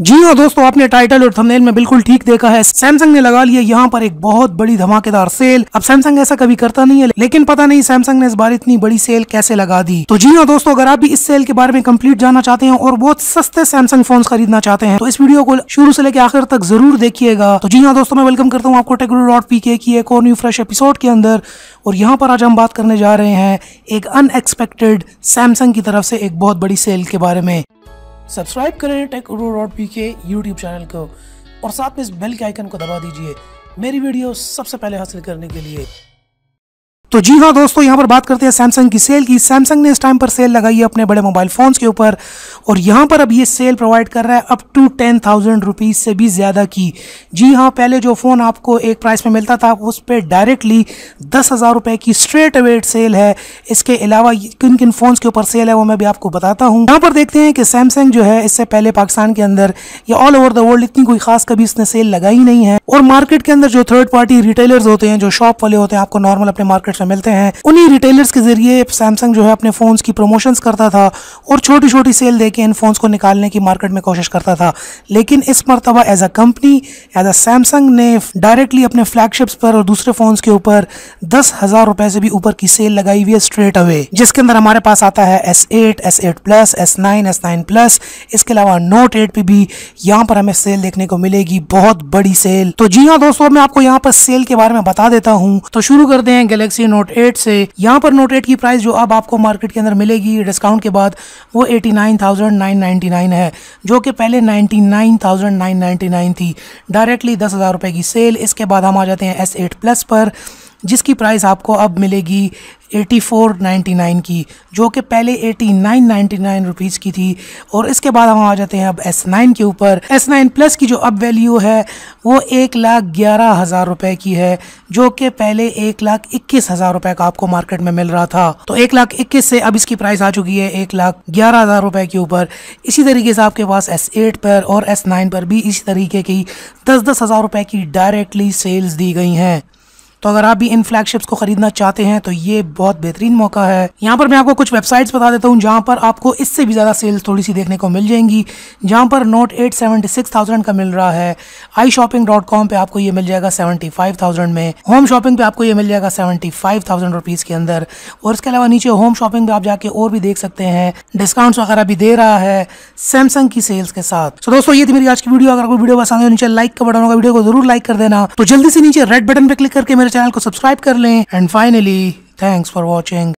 जी हाँ दोस्तों, आपने टाइटल और थंबनेल में बिल्कुल ठीक देखा है। सैमसंग ने लगा लिया यहाँ पर एक बहुत बड़ी धमाकेदार सेल। अब सैमसंग ऐसा कभी करता नहीं है, लेकिन पता नहीं सैमसंग ने इस बार इतनी बड़ी सेल कैसे लगा दी। तो जी हाँ दोस्तों, अगर आप भी इस सेल के बारे में कंप्लीट जानना चाहते हैं और बहुत सस्ते सैमसंग फोन खरीदना चाहते हैं तो इस वीडियो को शुरू से लेकर आखिर तक जरूर देखिएगा। तो जी हाँ दोस्तों, मैं वेलकम करता हूँ आपको टेकगुरु.pk की एक और न्यू फ्रेश एपिसोड के अंदर। और यहाँ पर आज हम बात करने जा रहे हैं एक अनएक्सपेक्टेड सैमसंग की तरफ से एक बहुत बड़ी सेल के बारे में। सब्सक्राइब करें टेकगुरु.pk यूट्यूब चैनल को और साथ में इस बेल के आइकन को दबा दीजिए मेरी वीडियो सबसे पहले हासिल करने के लिए। तो जी हाँ दोस्तों, यहाँ पर बात करते हैं सैमसंग की सेल की। सैमसंग ने इस टाइम पर सेल लगाई है अपने बड़े मोबाइल फोन्स के ऊपर और यहाँ पर अब ये सेल प्रोवाइड कर रहा है अप टू 10,000 रुपीज़ से भी ज़्यादा की। जी हाँ, पहले जो फ़ोन आपको एक प्राइस में मिलता था उस पर डायरेक्टली 10,000 रुपये की स्ट्रेट अवे सेल है। इसके अलावा किन किन फ़ोन्स के ऊपर सेल है वो मैं भी आपको बताता हूँ। यहाँ पर देखते हैं कि सैमसंग जो है इससे पहले पाकिस्तान के अंदर या ऑल ओवर द वर्ल्ड इतनी कोई खास कभी इसने सेल लगाई नहीं है। और मार्केट के अंदर जो थर्ड पार्टी रिटेलर्स होते हैं, जो शॉप वाले होते हैं, आपको नॉर्मल अपने मार्केट मिलते हैं, उन्हीं रिटेलर्स के जरिए सैमसंग जो है अपने फोन्स की प्रमोशंस करता था और छोटी छोटी सेल देके इन फोन्स को निकालने की मार्केट में कोशिश करता था। लेकिन इस मर्तबा as a company, as a Samsung ने डायरेक्टली अपने फ्लैगशिप्स पर और दूसरे फोन्स के ऊपर 10,000 रुपए से भी ऊपर की सेल लगाई हुई है स्ट्रेट अवे, जिसके अंदर हमारे पास आता है S8, S8 plus, S9, S9 plus. इसके अलावा नोट 8 पे भी यहाँ पर हमें सेल देखने को मिलेगी, बहुत बड़ी सेल। तो जी हाँ दोस्तों, मैं आपको यहाँ पर सेल के बारे में बता देता हूँ। तो शुरू करते हैं गैलेक्सी नोट 8 से। यहाँ पर नोट 8 की प्राइस जो अब आपको मार्केट के अंदर मिलेगी डिस्काउंट के बाद वो 89,999 है, जो कि पहले 99,999 थी। डायरेक्टली 10,000 रुपए की सेल। इसके बाद हम आ जाते हैं S8 प्लस पर, जिसकी प्राइस आपको अब मिलेगी 8499 की, जो कि पहले 8999 रुपीज़ की थी। और इसके बाद हम आ जाते हैं अब S9 के ऊपर। S9 प्लस की जो अब वैल्यू है वो 1,11,000 रुपए की है, जो कि पहले 1,21,000 रुपए का आपको मार्केट में मिल रहा था। तो 1,21,000 से अब इसकी प्राइस आ चुकी है 1,11,000 रुपए के ऊपर। इसी तरीके से आपके पास S8 पर और S9 पर भी इसी तरीके की 10,000 रुपए की डायरेक्टली सेल्स दी गई हैं। तो अगर आप भी इन फ्लैगशिप्स को खरीदना चाहते हैं तो ये बहुत बेहतरीन मौका है। यहाँ पर मैं आपको कुछ वेबसाइट्स बता देता हूँ जहाँ पर आपको इससे भी ज़्यादा सेल्स थोड़ी सी देखने को मिल जाएंगी। जहाँ पर नोट 8 76,000 का मिल रहा है। iShopping.com पे आपको ये मिल जाएगा 75,000 में। होम शॉपिंग पे आपको ये मिल जाएगा 75,000 रुपीज़ के अंदर। और इसके अलावा नीचे होम शॉपिंग पे आप जाके और भी देख सकते हैं, डिस्काउंट्स वगैरह भी दे रहा है सैमसंग की सेल्स के साथ। तो दोस्तों, ये थी मेरी आज की वीडियो। अगर कोई वीडियो पसंद है नीचे लाइक का बटन होगा, वीडियो को जरूर लाइक कर देना। तो जल्दी से नीचे रेड बटन पे क्लिक करके मेरे चैनल को सब्सक्राइब कर लें। And finally thanks for watching.